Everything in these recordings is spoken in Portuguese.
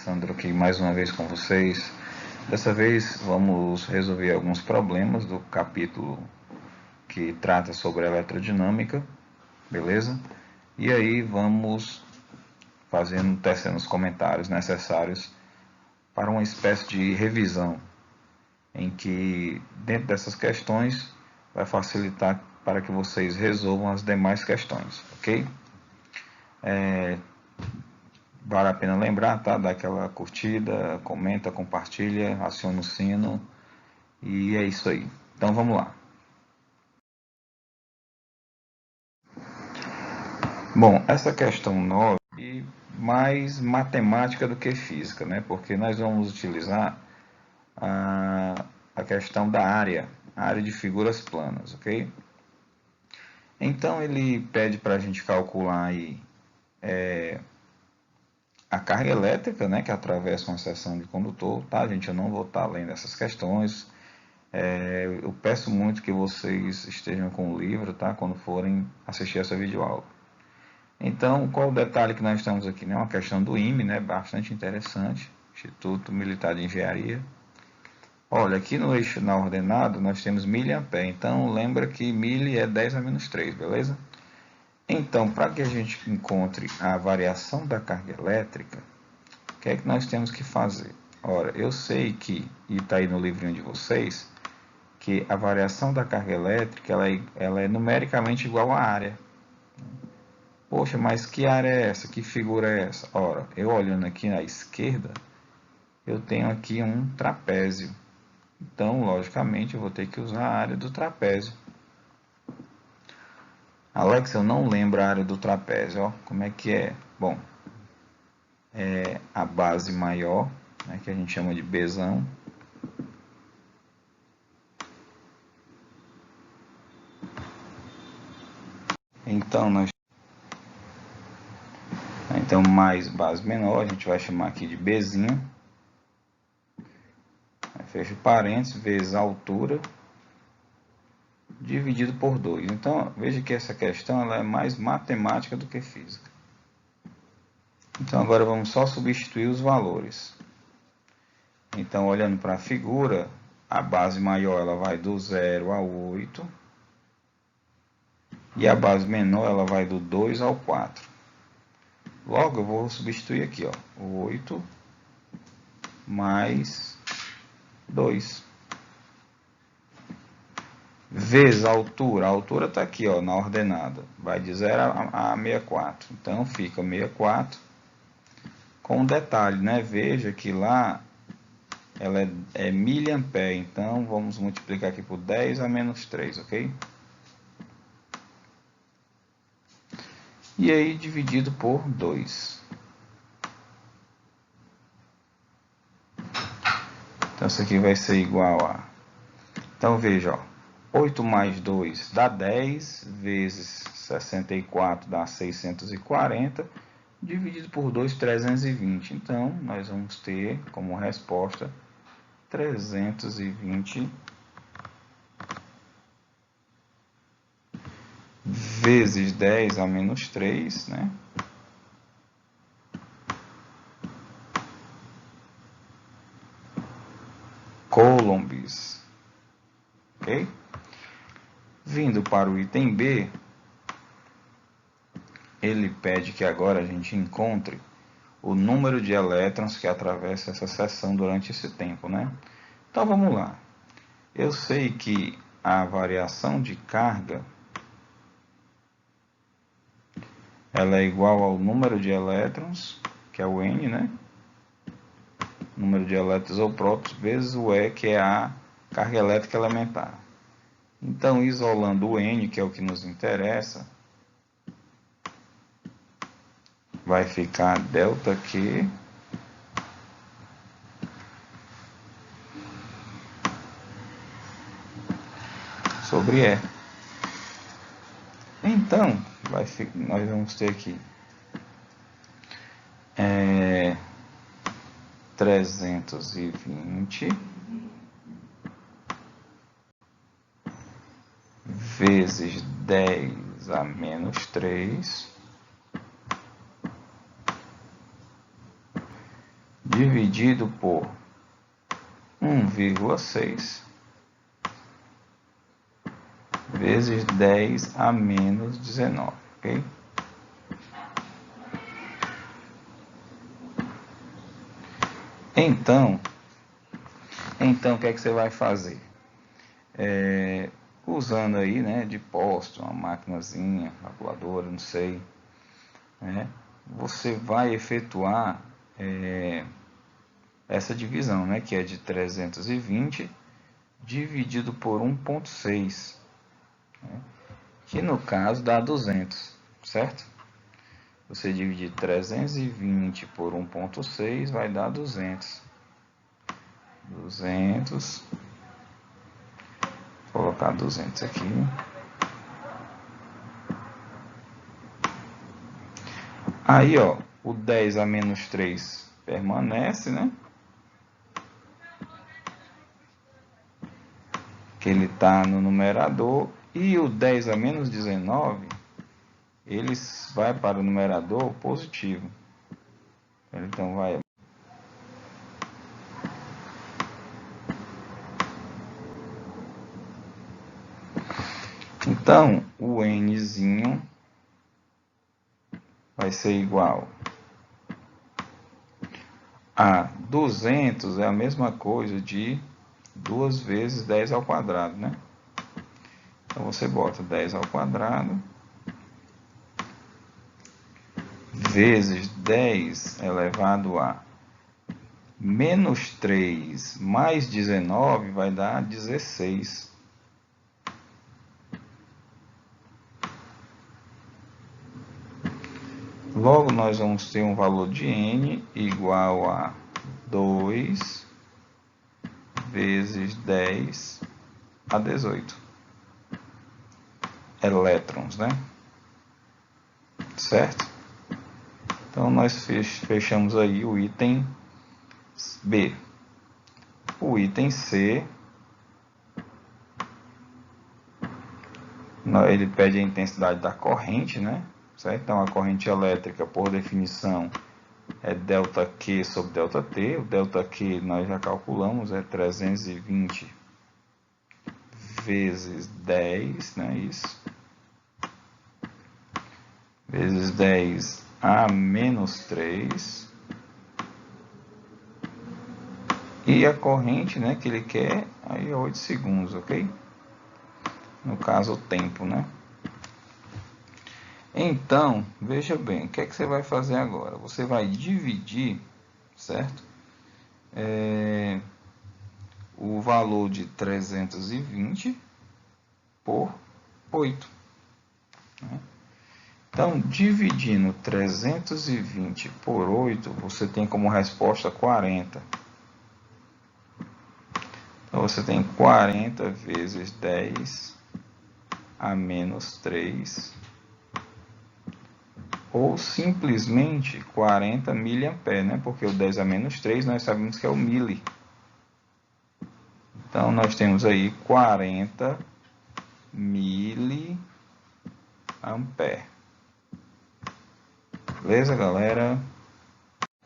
Alexandre aqui mais uma vez com vocês. Dessa vez vamos resolver alguns problemas do capítulo que trata sobre eletrodinâmica, beleza? E aí vamos tecendo os comentários necessários para uma espécie de revisão, em que dentro dessas questões vai facilitar para que vocês resolvam as demais questões, ok? Vale a pena lembrar, tá? Dá aquela curtida, comenta, compartilha, aciona o sino e é isso aí. Então vamos lá. Bom, essa questão 9 é mais matemática do que física, né? Porque nós vamos utilizar a questão da área, a área de figuras planas, ok? Então ele pede para a gente calcular aí a carga elétrica, né, que atravessa uma seção de condutor, tá, gente? Eu não vou estar além dessas questões. Eu peço muito que vocês estejam com o livro, tá, quando forem assistir essa videoaula. Então, qual o detalhe que nós estamos aqui? Né? Uma questão do IME, né, bastante interessante, Instituto Militar de Engenharia. Olha, aqui no eixo na ordenado nós temos miliampere, então lembra que mili é 10 a menos 3, beleza? Então, para que a gente encontre a variação da carga elétrica, o que é que nós temos que fazer? Ora, eu sei que, e está aí no livrinho de vocês, que a variação da carga elétrica ela é numericamente igual à área. Poxa, mas que área é essa? Que figura é essa? Ora, eu olhando aqui à esquerda, eu tenho aqui um trapézio. Então, logicamente, eu vou ter que usar a área do trapézio. Alex, eu não lembro a área do trapézio. Ó, como é que é? Bom, é a base maior, né, que a gente chama de Bzão. Então, mais base menor, a gente vai chamar aqui de Bzinho. Fecha parênteses, vezes a altura, dividido por 2. Então, veja que essa questão ela é mais matemática do que física. Então, agora vamos só substituir os valores. Então, olhando para a figura, a base maior ela vai do 0 a 8. E a base menor ela vai do 2 ao 4. Logo, eu vou substituir aqui, ó, 8 mais 2. Vezes a altura está aqui, ó, na ordenada, vai de 0 a 64. Então, fica 64. Com um detalhe, né? Veja que lá ela é miliampere, então vamos multiplicar aqui por 10 a menos 3, ok? E aí dividido por 2. Então isso aqui vai ser igual a... Então veja, ó, 8 mais 2 dá 10, vezes 64 dá 640, dividido por 2, 320. Então nós vamos ter como resposta 320 vezes 10 a menos 3, né? Coulombs. Ok? Vindo para o item B, ele pede que agora a gente encontre o número de elétrons que atravessa essa seção durante esse tempo, né? Então vamos lá. Eu sei que a variação de carga ela é igual ao número de elétrons, que é o N, né? Número de elétrons ou prótons vezes o E, que é a carga elétrica elementar. Então, isolando o N, que é o que nos interessa, vai ficar ΔQ sobre E. Então, nós vamos ter aqui 320 vezes 10 a menos 3 dividido por 1,6 vezes 10 a menos 19, ok? Então, o que é que você vai fazer? Usando aí, né, de posto, uma maquinazinha, calculadora, não sei, né, você vai efetuar essa divisão, né, que é de 320 dividido por 1,6, né, que no caso dá 200, certo? Você dividir 320 por 1,6 vai dar 200. 200, vou colocar 200 aqui. Aí, ó, o 10 a menos 3 permanece, né? Que ele está no numerador. E o 10 a menos 19, ele vai para o numerador positivo. Então, vai... Então, o nzinho vai ser igual a 200, é a mesma coisa de 2 vezes 10 ao quadrado, né? Então, você bota 10 ao quadrado vezes 10 elevado a menos 3 mais 19 vai dar 16. Logo, nós vamos ter um valor de n igual a 2 vezes 10 a 18 elétrons, né? Certo? Então, nós fechamos aí o item B. O item C, ele pede a intensidade da corrente, né? Certo? Então, a corrente elétrica, por definição, é ΔQ sobre ΔT. O ΔQ nós já calculamos, é 320 vezes 10, né? Isso. Vezes 10 a menos 3. E a corrente, né, que ele quer, aí é 8 segundos, ok? No caso, o tempo, né? Então, veja bem, o que é que você vai fazer agora? Você vai dividir, certo? O valor de 320 por 8. Né? Então, dividindo 320 por 8, você tem como resposta 40. Então, você tem 40 vezes 10 a menos 3, ou simplesmente 40 miliamperes, né? Porque o 10 a menos 3 nós sabemos que é o mili. Então, nós temos aí 40 miliamperes. Beleza, galera?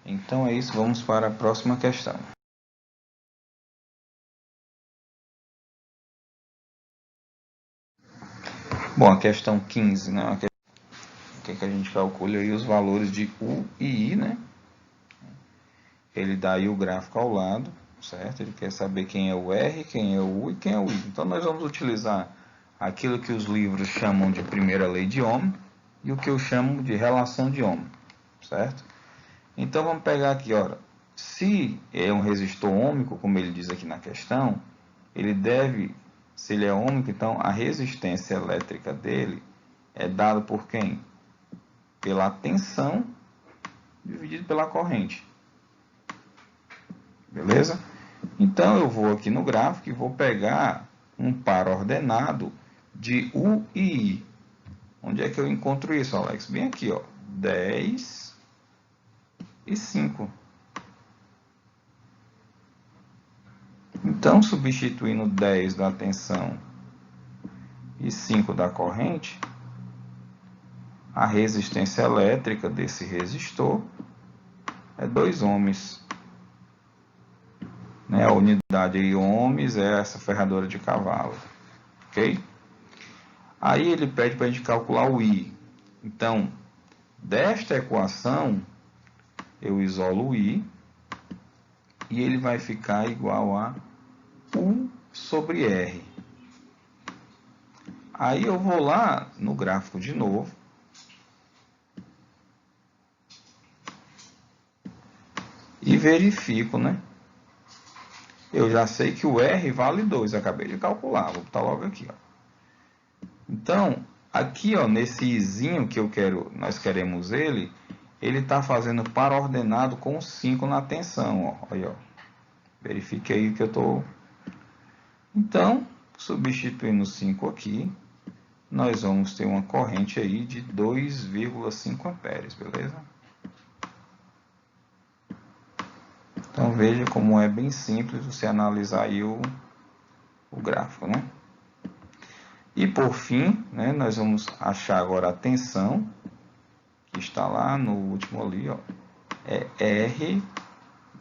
Então é isso, vamos para a próxima questão. Bom, a questão 15, né? O que a gente calcula aí os valores de U e I, né? Ele dá aí o gráfico ao lado, certo? Ele quer saber quem é o R, quem é o U e quem é o I. Então nós vamos utilizar aquilo que os livros chamam de primeira lei de Ohm e o que eu chamo de relação de Ohm, certo? Então vamos pegar aqui, olha, se é um resistor ôhmico, como ele diz aqui na questão, ele deve, se ele é ôhmico, então a resistência elétrica dele é dada por quem? Pela tensão dividido pela corrente. Beleza? Então eu vou aqui no gráfico e vou pegar um par ordenado de U e I. Onde é que eu encontro isso, Alex? Bem aqui, ó, 10 e 5. Então, substituindo 10 da tensão e 5 da corrente, a resistência elétrica desse resistor é 2 ohms. né? A unidade aí, ohms, é essa ferradura de cavalo, ok? Aí ele pede para a gente calcular o I. Então, desta equação, eu isolo o I, e ele vai ficar igual a U sobre R. Aí eu vou lá no gráfico de novo, e verifico, né? Eu já sei que o R vale 2, acabei de calcular, vou botar logo aqui, ó. Então, aqui, ó, nesse izinho que nós queremos ele está fazendo par ordenado com 5 na tensão, ó. Aí, ó. Verifique aí que eu estou... Então, substituindo 5 aqui, nós vamos ter uma corrente aí de 2,5 amperes, beleza? Então, veja como é bem simples você analisar aí o gráfico, né? E por fim, né, nós vamos achar agora a tensão, que está lá no último ali, ó, é R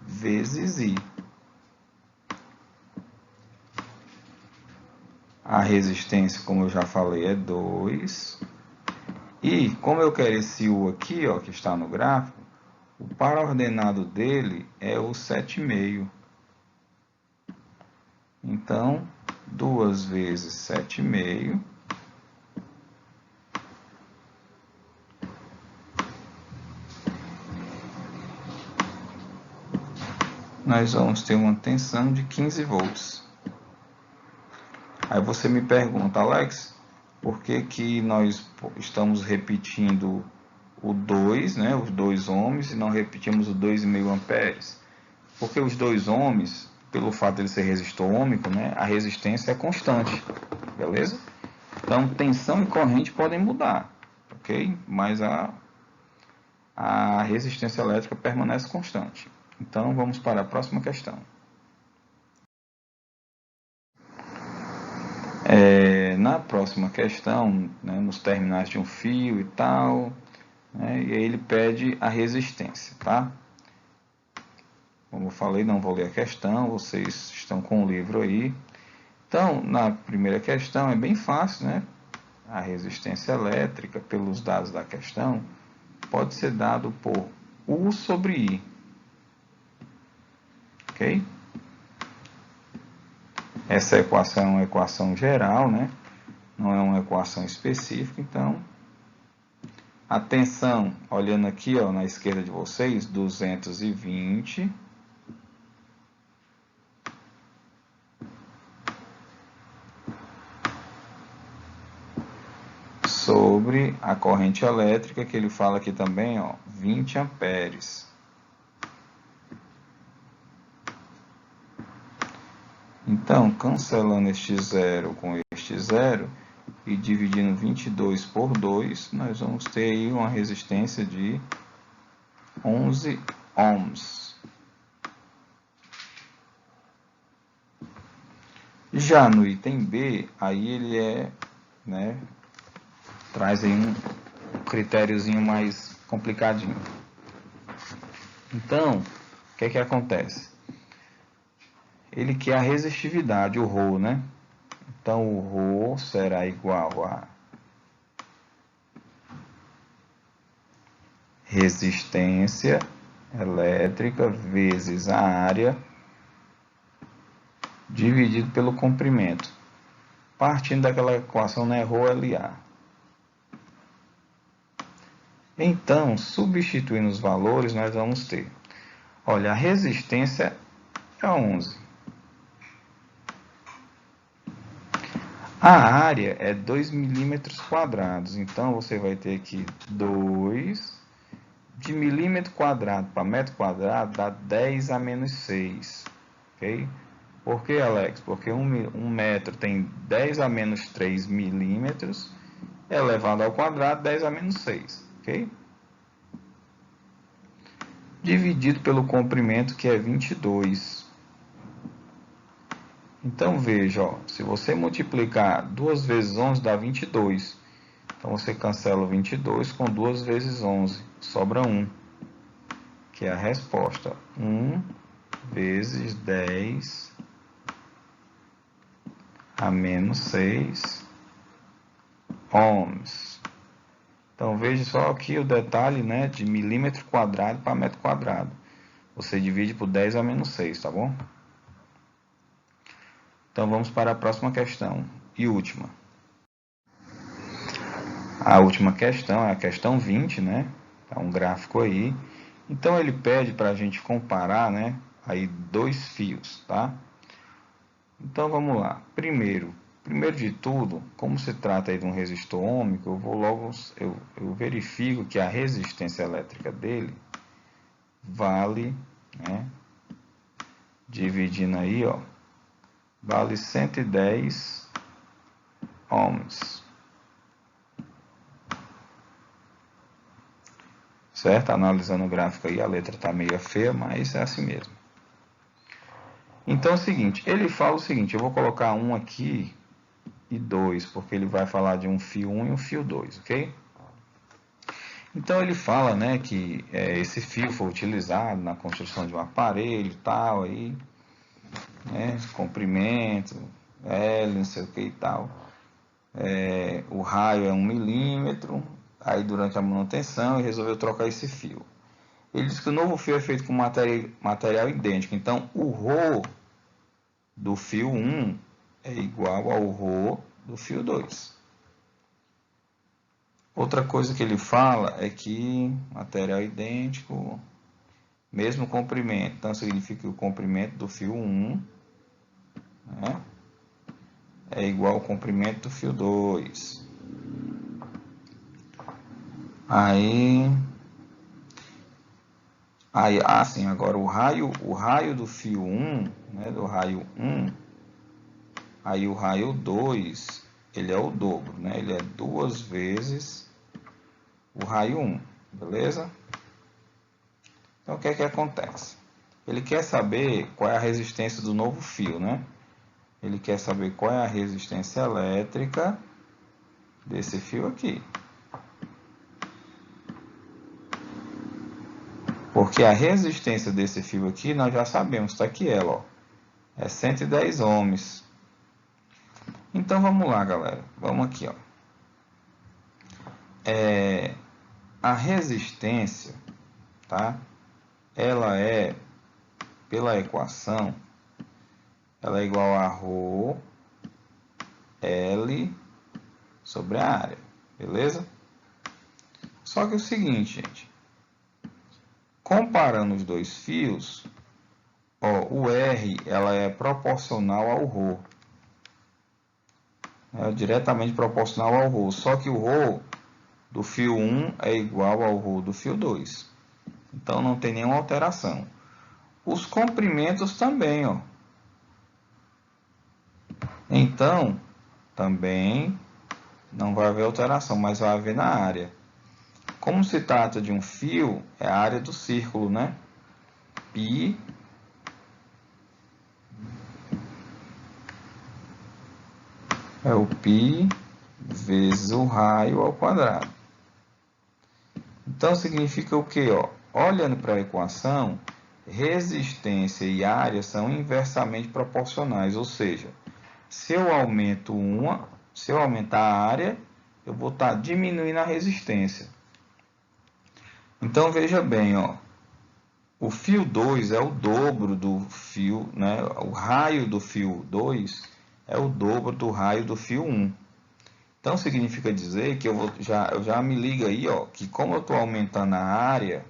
vezes I. A resistência, como eu já falei, é 2. E como eu quero esse U aqui, ó, que está no gráfico, o par ordenado dele é o 7,5. Então, 2 vezes 7,5 nós vamos ter uma tensão de 15 volts. Aí você me pergunta, Alex, por que que nós estamos repetindo o 2, né, os 2 ohms, e não repetimos o 2,5 amperes? Porque os 2 ohms, pelo fato de ele ser resistor ôhmico, né, a resistência é constante, beleza? Então, tensão e corrente podem mudar, ok? Mas a resistência elétrica permanece constante. Então, vamos para a próxima questão. Na próxima questão, né, nos terminais de um fio e tal, né, e aí ele pede a resistência, tá? Como eu falei, não vou ler a questão, vocês estão com o livro aí. Então, na primeira questão é bem fácil, né? A resistência elétrica, pelos dados da questão, pode ser dado por U sobre I. Ok? Essa equação é uma equação geral, né? Não é uma equação específica, então a tensão, olhando aqui, ó, na esquerda de vocês, 220 sobre a corrente elétrica, que ele fala aqui também, ó, 20 amperes. Então, cancelando este zero com este zero e dividindo 22 por 2, nós vamos ter aí uma resistência de 11 ohms. Já no item B, aí ele né, traz aí um critériozinho mais complicadinho. Então, o que é que acontece? Ele quer a resistividade, o ρ, né? Então, o ρ será igual a resistência elétrica vezes a área dividido pelo comprimento. Partindo daquela equação, né, ρLA. Então, substituindo os valores, nós vamos ter, olha, a resistência é 11. A área é 2 milímetros quadrados, então você vai ter aqui 2 de milímetro quadrado para metro quadrado dá 10 a menos 6, ok? Por que, Alex? Porque um metro tem 10 a menos 3 milímetros elevado ao quadrado 10 a menos 6, ok? Dividido pelo comprimento, que é 22. Então, veja, ó, se você multiplicar 2 vezes 11 dá 22. Então, você cancela o 22 com 2 vezes 11. Sobra 1, que é a resposta. 1 vezes 10 a menos 6 ohms. Então, veja só aqui o detalhe, né, de milímetro quadrado para metro quadrado. Você divide por 10 a menos 6, tá bom? Então, vamos para a próxima questão e última. A última questão é a questão 20, né? Tá um gráfico aí. Então, ele pede para a gente comparar, né, aí dois fios, tá? Então, vamos lá. Primeiro de tudo, como se trata aí de um resistor ôhmico, eu verifico que a resistência elétrica dele vale, né, dividindo aí, ó, vale 110 ohms. Certo? Analisando o gráfico aí, a letra está meio feia, mas é assim mesmo. Então é o seguinte, ele fala o seguinte, eu vou colocar um aqui e 2, porque ele vai falar de um fio 1 e um fio 2, ok? Então ele fala, né, que esse fio foi utilizado na construção de um aparelho e tal, aí, né, comprimento, L, não sei o que e tal. O raio é 1 milímetro, aí durante a manutenção ele resolveu trocar esse fio. Ele diz que o novo fio é feito com material idêntico, então o ρ do fio 1 é igual ao ρ do fio 2. Outra coisa que ele fala é que material idêntico, mesmo comprimento, então significa que o comprimento do fio 1, né, é igual ao comprimento do fio 2. Sim, agora o raio do fio 1, né, do raio 1, aí o raio 2, ele é o dobro, né, ele é 2 vezes o raio 1, beleza? Então, o que é que acontece? Ele quer saber qual é a resistência do novo fio, né? Ele quer saber qual é a resistência elétrica desse fio aqui. Porque a resistência desse fio aqui, nós já sabemos, está aqui ela, ó, é 110 ohms. Então, vamos lá, galera. Vamos aqui, ó. A resistência, tá? Ela é, pela equação, ela é igual a ρ L sobre a área, beleza? Só que é o seguinte, gente. Comparando os dois fios, ó, o R ela é proporcional ao ρ. É diretamente proporcional ao ρ. Só que o ρ do fio 1 é igual ao ρ do fio 2. Então, não tem nenhuma alteração. Os comprimentos também, ó. Então, também não vai haver alteração, mas vai haver na área. Como se trata de um fio, é a área do círculo, né? Π é o π vezes o raio ao quadrado. Então, significa o quê? Ó? Olhando para a equação, resistência e área são inversamente proporcionais, ou seja, se eu aumentar a área, eu vou estar diminuindo a resistência. Então, veja bem, ó, o fio 2 é o dobro do fio, né? O raio do fio 2 é o dobro do raio do fio 1. Então, significa dizer que eu já me liga aí, ó, que como eu estou aumentando a área,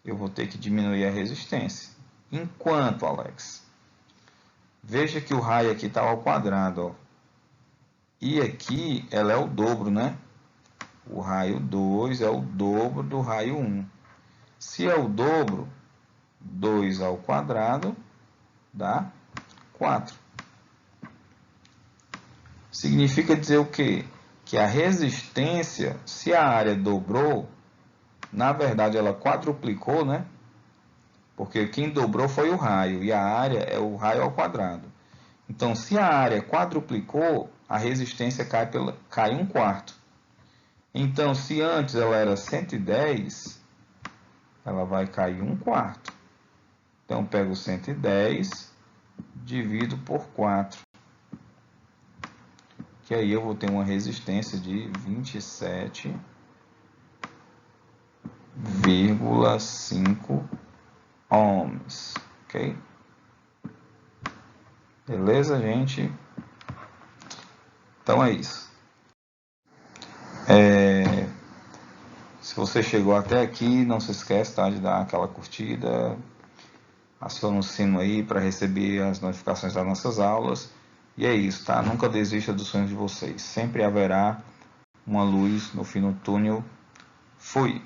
eu vou ter que diminuir a resistência. Enquanto, Alex, veja que o raio aqui está ao quadrado, ó, e aqui ela é o dobro, né? O raio 2 é o dobro do raio 1. Se é o dobro, 2 ao quadrado dá 4. Significa dizer o quê? Que a resistência, se a área dobrou, na verdade ela quadruplicou, né? Porque quem dobrou foi o raio, e a área é o raio ao quadrado. Então, se a área quadruplicou, a resistência cai 1/4. Então, se antes ela era 110, ela vai cair 1/4. Então, pego 110, divido por 4. Que aí eu vou ter uma resistência de 27,5 ohms. Ok? Beleza, gente? Então é isso. Se você chegou até aqui, não se esquece, tá, de dar aquela curtida, aciona o sino aí para receber as notificações das nossas aulas. E é isso, tá? Nunca desista dos sonhos de vocês. Sempre haverá uma luz no fim do túnel. Fui!